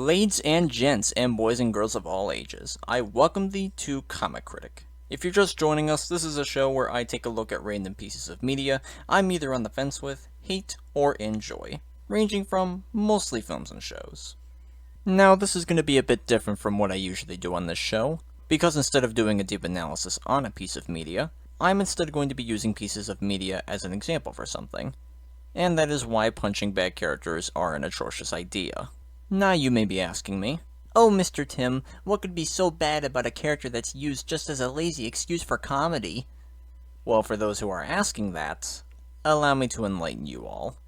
Ladies and gents, and boys and girls of all ages, I welcome thee to Comic Critic. If you're just joining us, this is a show where I take a look at random pieces of media I'm either on the fence with, hate, or enjoy, ranging from mostly films and shows. Now, this is going to be a bit different from what I usually do on this show, because instead of doing a deep analysis on a piece of media, I'm instead going to be using pieces of media as an example for something. And that is why punching bag characters are an atrocious idea. Now you may be asking me, "Oh, Mr. Tim, what could be so bad about a character that's used just as a lazy excuse for comedy?" Well, for those who are asking that, allow me to enlighten you all.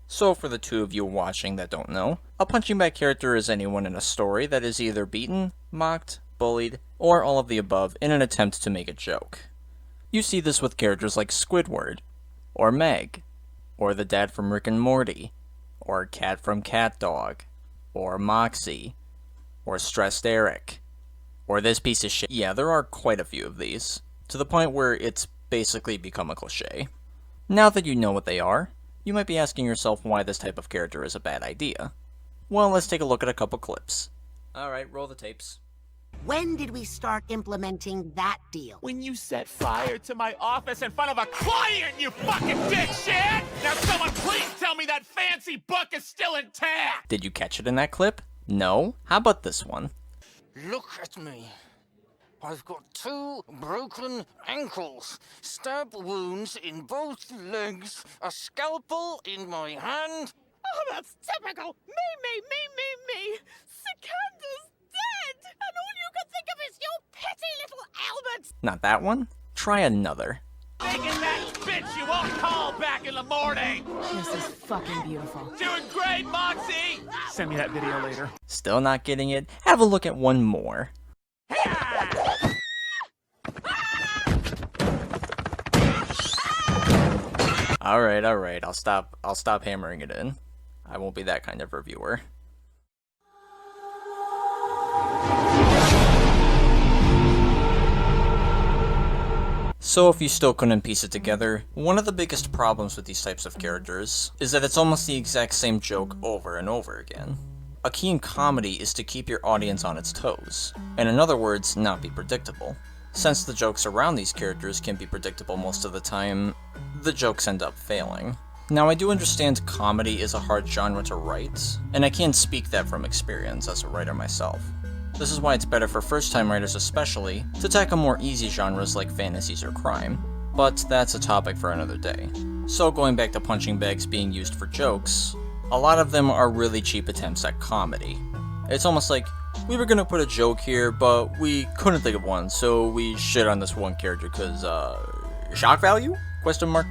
So for the two of you watching that don't know, a punching bag character is anyone in a story that is either beaten, mocked, bullied, or all of the above in an attempt to make a joke. You see this with characters like Squidward, or Meg, or the dad from Rick and Morty, or Cat from Cat Dog, or Moxie, or Stressed Eric, or this piece of shit. Yeah, there are quite a few of these, to the point where it's basically become a cliche. Now that you know what they are, you might be asking yourself why this type of character is a bad idea. Well, let's take a look at a couple clips. Alright, roll the tapes. When did we start implementing that deal? When you set fire to my office in front of a client, you fucking dipshit! Now someone please tell me that fancy book is still intact! Did you catch it in that clip? No? How about this one? Look at me. I've got 2 broken ankles, stab wounds in both legs, a scalpel in my hand. Oh, that's typical! Me! Sikander's dead! And all you can think of is your petty little Albert! Not that one? Try another. Taking that bitch you won't call back in the morning! This is fucking beautiful. Doing great, Moxie! Send me that video later. Still not getting it? Have a look at one more. Alright, I'll stop hammering it in. I won't be that kind of reviewer. So if you still couldn't piece it together, one of the biggest problems with these types of characters is that it's almost the exact same joke over and over again. A key in comedy is to keep your audience on its toes, and in other words, not be predictable. Since the jokes around these characters can be predictable most of the time, the jokes end up failing. Now I do understand comedy is a hard genre to write, and I can speak that from experience as a writer myself. This is why it's better for first-time writers especially to tackle more easy genres like fantasies or crime, but that's a topic for another day. So going back to punching bags being used for jokes, a lot of them are really cheap attempts at comedy. It's almost like, we were gonna put a joke here, but we couldn't think of one, so we shit on this one character cause, shock value? Question mark?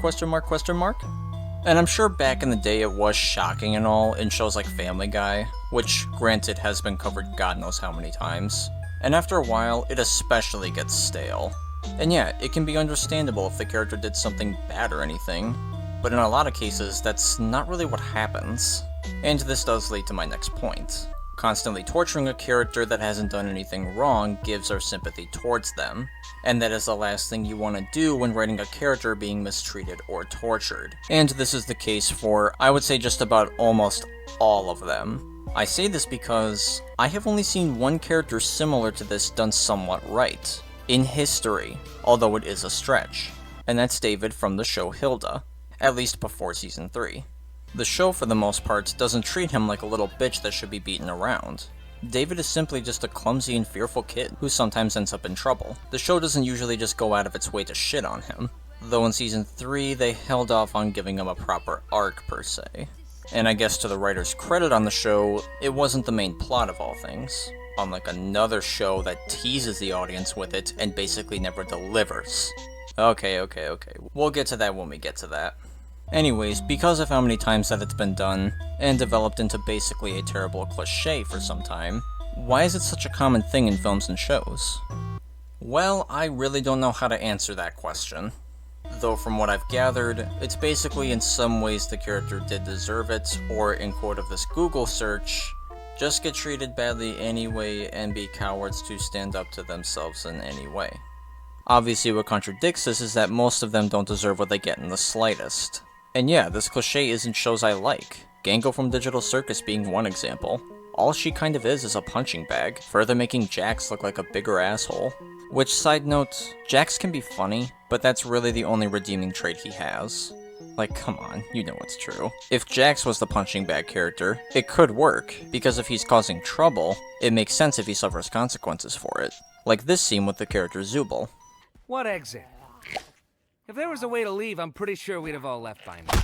And I'm sure back in the day it was shocking and all in shows like Family Guy, which granted has been covered God knows how many times. And after a while, it especially gets stale. And yeah, it can be understandable if the character did something bad or anything, but in a lot of cases, that's not really what happens. And this does lead to my next point. Constantly torturing a character that hasn't done anything wrong gives our sympathy towards them, and that is the last thing you want to do when writing a character being mistreated or tortured. And this is the case for, I would say, just about almost all of them. I say this because I have only seen one character similar to this done somewhat right, in history, although it is a stretch, and that's David from the show Hilda, at least before season 3. The show, for the most part, doesn't treat him like a little bitch that should be beaten around. David is simply just a clumsy and fearful kid who sometimes ends up in trouble. The show doesn't usually just go out of its way to shit on him, though in season 3 they held off on giving him a proper arc per se. And I guess to the writer's credit on the show, it wasn't the main plot of all things, unlike another show that teases the audience with it and basically never delivers. Okay, we'll get to that when we get to that. Anyways, because of how many times that it's been done, and developed into basically a terrible cliche for some time, why is it such a common thing in films and shows? Well, I really don't know how to answer that question. Though from what I've gathered, it's basically in some ways the character did deserve it, or in quote of this Google search, just get treated badly anyway and be cowards to stand up to themselves in any way. Obviously what contradicts this is that most of them don't deserve what they get in the slightest. And yeah, this cliche isn't shows I like, Gango from Digital Circus being one example. All she kind of is a punching bag, further making Jax look like a bigger asshole. Which, side note, Jax can be funny, but that's really the only redeeming trait he has. Like, come on, you know it's true. If Jax was the punching bag character, it could work, because if he's causing trouble, it makes sense if he suffers consequences for it. Like this scene with the character Zubul. What exit? If there was a way to leave, I'm pretty sure we'd have all left by now.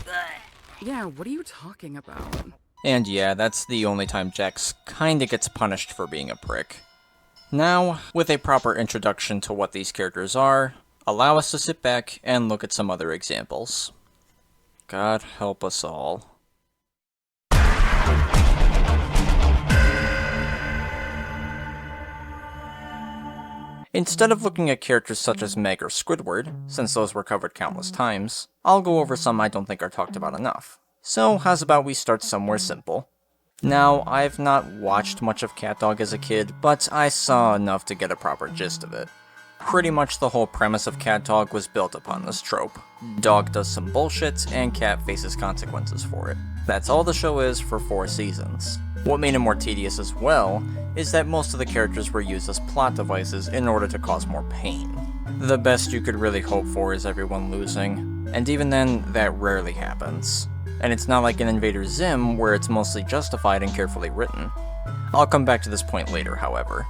Yeah, what are you talking about? And yeah, that's the only time Jax kinda gets punished for being a prick. Now, with a proper introduction to what these characters are, allow us to sit back and look at some other examples. God help us all. Instead of looking at characters such as Meg or Squidward, since those were covered countless times, I'll go over some I don't think are talked about enough. So how's about we start somewhere simple? Now, I've not watched much of CatDog as a kid, but I saw enough to get a proper gist of it. Pretty much the whole premise of CatDog was built upon this trope. Dog does some bullshit, and cat faces consequences for it. That's all the show is for 4 seasons. What made it more tedious as well, is that most of the characters were used as plot devices in order to cause more pain. The best you could really hope for is everyone losing, and even then, that rarely happens. And it's not like in Invader Zim, where it's mostly justified and carefully written. I'll come back to this point later, however.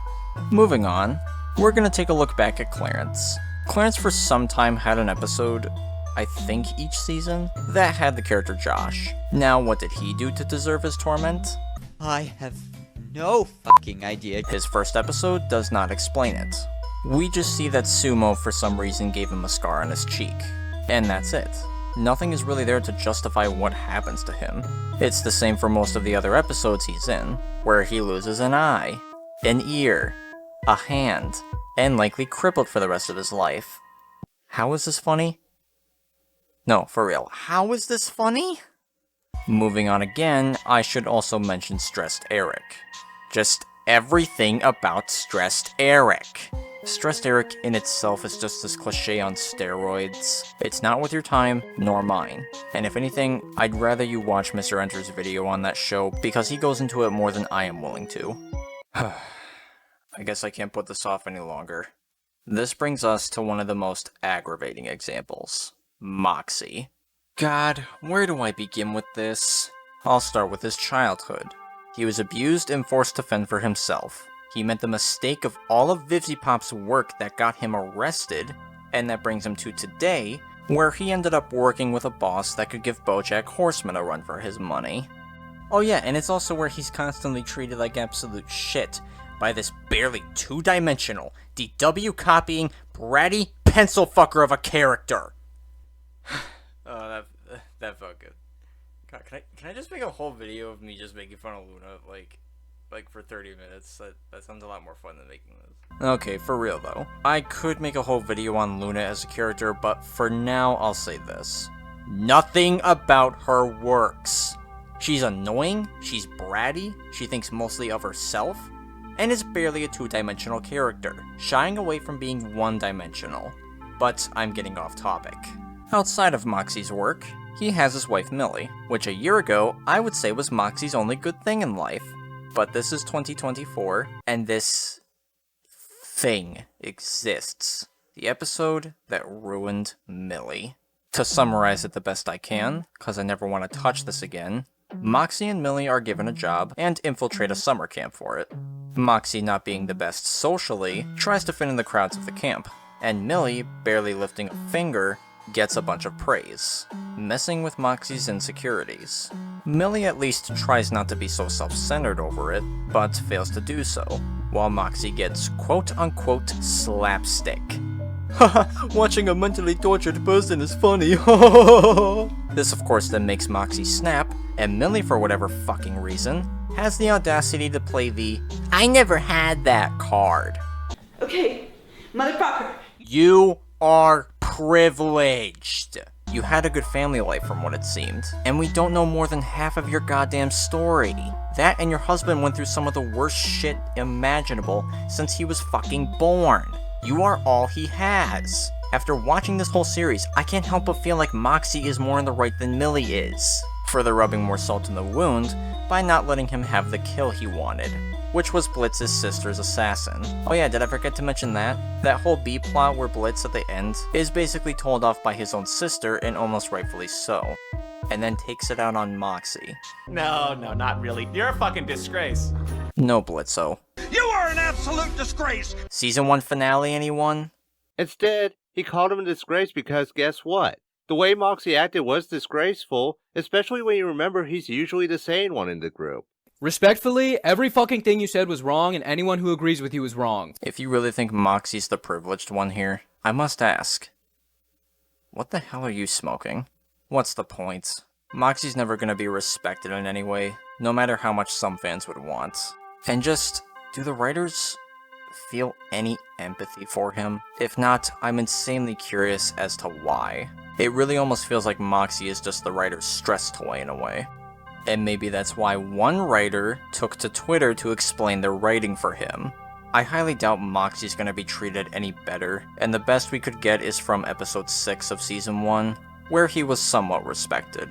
Moving on, we're gonna take a look back at Clarence. Clarence for some time had an episode, I think each season, that had the character Josh. Now, what did he do to deserve his torment? I have no fucking idea. His first episode does not explain it. We just see that Sumo for some reason gave him a scar on his cheek. And that's it. Nothing is really there to justify what happens to him. It's the same for most of the other episodes he's in, where he loses an eye, an ear, a hand, and likely crippled for the rest of his life. How is this funny? No, for real, how is this funny? Moving on again, I should also mention Stressed Eric. Just everything about Stressed Eric. Stressed Eric in itself is just this cliche on steroids. It's not worth your time, nor mine. And if anything, I'd rather you watch Mr. Enter's video on that show, because he goes into it more than I am willing to. I guess I can't put this off any longer. This brings us to one of the most aggravating examples. Moxie. God, where do I begin with this? I'll start with his childhood. He was abused and forced to fend for himself. He made the mistake of all of Vivzipop's work that got him arrested, and that brings him to today, where he ended up working with a boss that could give BoJack Horseman a run for his money. Oh yeah, and it's also where he's constantly treated like absolute shit by this barely two-dimensional, DW-copying, bratty pencil fucker of a character. Oh, that felt good. God, can I just make a whole video of me just making fun of Luna, like for 30 minutes? That sounds a lot more fun than making this. Okay, for real though. I could make a whole video on Luna as a character, but for now, I'll say this. Nothing about her works. She's annoying, she's bratty, she thinks mostly of herself, and is barely a two-dimensional character, shying away from being one-dimensional. But I'm getting off topic. Outside of Moxie's work, he has his wife Millie, which a year ago I would say was Moxie's only good thing in life. But this is 2024, and this thing exists. The episode that ruined Millie. To summarize it the best I can, cause I never want to touch this again, Moxie and Millie are given a job and infiltrate a summer camp for it. Moxie, not being the best socially, tries to fit in the crowds of the camp, and Millie, barely lifting a finger, gets a bunch of praise, messing with Moxie's insecurities. Millie at least tries not to be so self-centered over it, but fails to do so, while Moxie gets quote-unquote slapstick. Haha, watching a mentally tortured person is funny. This of course then makes Moxie snap, and Millie, for whatever fucking reason, has the audacity to play the "I never had that" card. Okay, motherfucker. You are privileged. You had a good family life from what it seemed, and we don't know more than half of your goddamn story. That and your husband went through some of the worst shit imaginable since he was fucking born. You are all he has. After watching this whole series, I can't help but feel like Moxie is more in the right than Millie is, further rubbing more salt in the wound by not letting him have the kill he wanted, which was Blitz's sister's assassin. Oh yeah, did I forget to mention that? That whole B-plot where Blitz at the end is basically told off by his own sister, and almost rightfully so, and then takes it out on Moxie. No, not really. You're a fucking disgrace. No, Blitzo. You are an absolute disgrace! Season 1 finale, anyone? Instead, he called him a disgrace because guess what? The way Moxie acted was disgraceful, especially when you remember he's usually the sane one in the group. Respectfully, every fucking thing you said was wrong, and anyone who agrees with you is wrong. If you really think Moxie's the privileged one here, I must ask, what the hell are you smoking? What's the point? Moxie's never gonna be respected in any way, no matter how much some fans would want. And just, do the writers feel any empathy for him? If not, I'm insanely curious as to why. It really almost feels like Moxie is just the writer's stress toy in a way. And maybe that's why one writer took to Twitter to explain their writing for him. I highly doubt Moxie's gonna be treated any better, and the best we could get is from episode 6 of season 1, where he was somewhat respected.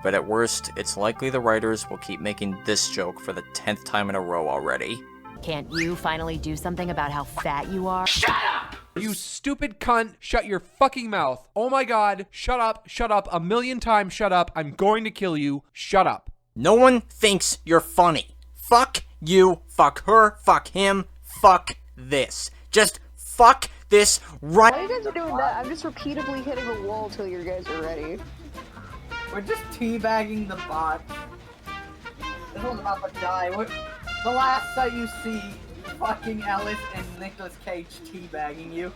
But at worst, it's likely the writers will keep making this joke for the 10th time in a row already. Can't you finally do something about how fat you are? Shut up! You stupid cunt, shut your fucking mouth. Oh my god, shut up, a million times shut up, I'm going to kill you, shut up. No one thinks you're funny. Fuck you, fuck her, fuck him, fuck this. Just fuck this right— While you guys are doing that, I'm just repeatedly hitting a wall till you guys are ready. We're just teabagging the bot. This one's about to die. The last sight you see, fucking Alice and Nicolas Cage teabagging you.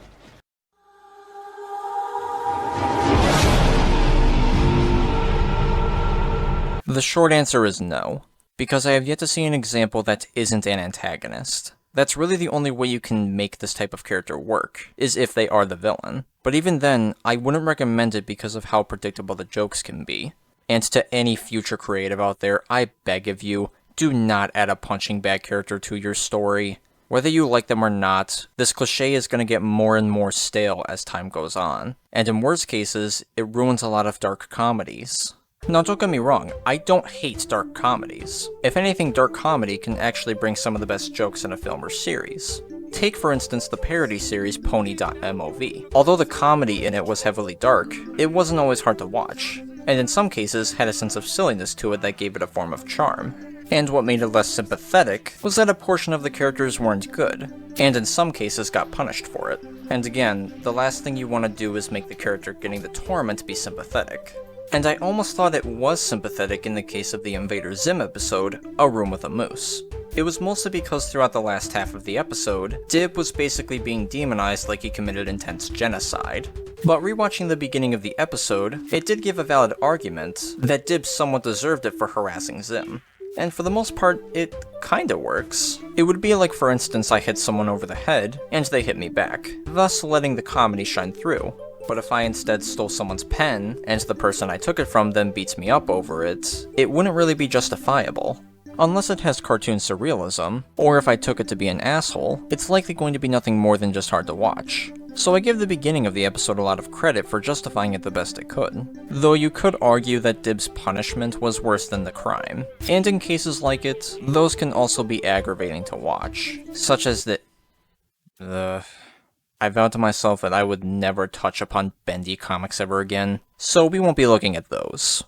The short answer is no, because I have yet to see an example that isn't an antagonist. That's really the only way you can make this type of character work, is if they are the villain. But even then, I wouldn't recommend it because of how predictable the jokes can be. And to any future creative out there, I beg of you, do not add a punching bag character to your story. Whether you like them or not, this cliche is going to get more and more stale as time goes on. And in worst cases, it ruins a lot of dark comedies. Now don't get me wrong, I don't hate dark comedies. If anything, dark comedy can actually bring some of the best jokes in a film or series. Take for instance the parody series Pony.mov. Although the comedy in it was heavily dark, it wasn't always hard to watch, and in some cases had a sense of silliness to it that gave it a form of charm. And what made it less sympathetic was that a portion of the characters weren't good, and in some cases got punished for it. And again, the last thing you want to do is make the character getting the torment be sympathetic. And I almost thought it was sympathetic in the case of the Invader Zim episode, A Room with a Moose. It was mostly because throughout the last half of the episode, Dib was basically being demonized like he committed intense genocide. But rewatching the beginning of the episode, it did give a valid argument that Dib somewhat deserved it for harassing Zim. And for the most part, it kinda works. It would be like, for instance, I hit someone over the head, and they hit me back, thus letting the comedy shine through. But if I instead stole someone's pen, and the person I took it from then beats me up over it, it wouldn't really be justifiable. Unless it has cartoon surrealism, or if I took it to be an asshole, it's likely going to be nothing more than just hard to watch. So I give the beginning of the episode a lot of credit for justifying it the best it could. Though you could argue that Dib's punishment was worse than the crime. And in cases like it, those can also be aggravating to watch. Such as I vowed to myself that I would never touch upon bendy comics ever again, so we won't be looking at those.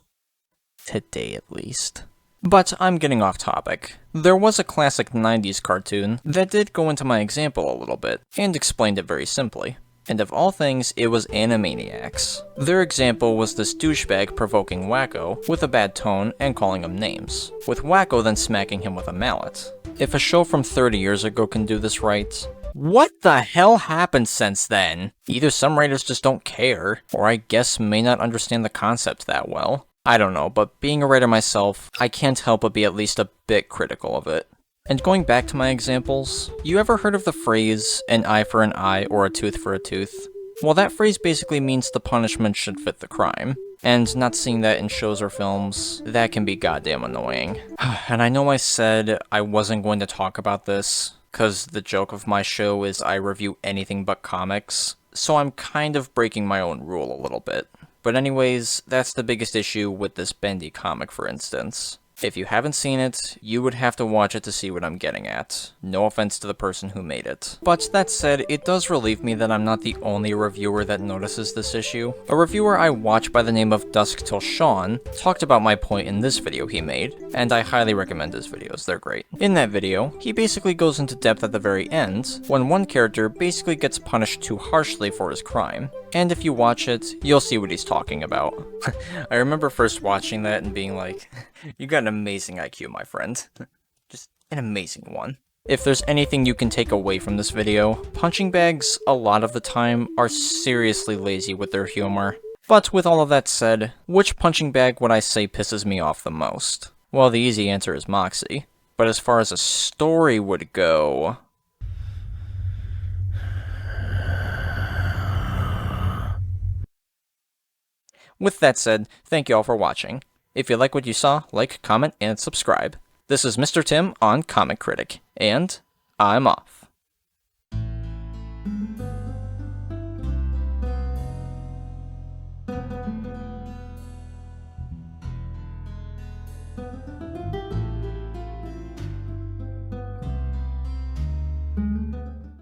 Today at least. But I'm getting off topic. There was a classic 90s cartoon that did go into my example a little bit, and explained it very simply. And of all things, it was Animaniacs. Their example was this douchebag provoking Wacko with a bad tone and calling him names, with Wacko then smacking him with a mallet. If a show from 30 years ago can do this right, what the hell happened since then? Either some writers just don't care, or I guess may not understand the concept that well. I don't know, but being a writer myself, I can't help but be at least a bit critical of it. And going back to my examples, you ever heard of the phrase, an eye for an eye or a tooth for a tooth? Well, that phrase basically means the punishment should fit the crime. And not seeing that in shows or films, that can be goddamn annoying. And I know I said I wasn't going to talk about this, because the joke of my show is I review anything but comics, so I'm kind of breaking my own rule a little bit. But anyways, that's the biggest issue with this Bendy comic, for instance. If you haven't seen it, you would have to watch it to see what I'm getting at. No offense to the person who made it. But that said, it does relieve me that I'm not the only reviewer that notices this issue. A reviewer I watch by the name of Dusk Till Sean talked about my point in this video he made, and I highly recommend his videos, they're great. In that video, he basically goes into depth at the very end, when one character basically gets punished too harshly for his crime. And if you watch it, you'll see what he's talking about. I remember first watching that and being like, you got an amazing IQ, my friend. Just an amazing one. If there's anything you can take away from this video, punching bags, a lot of the time, are seriously lazy with their humor. But with all of that said, which punching bag would I say pisses me off the most? Well, the easy answer is Moxie. But as far as a story would go... With that said, thank you all for watching. If you like what you saw, like, comment, and subscribe. This is Mr. Tim on Comic Critic, and I'm off.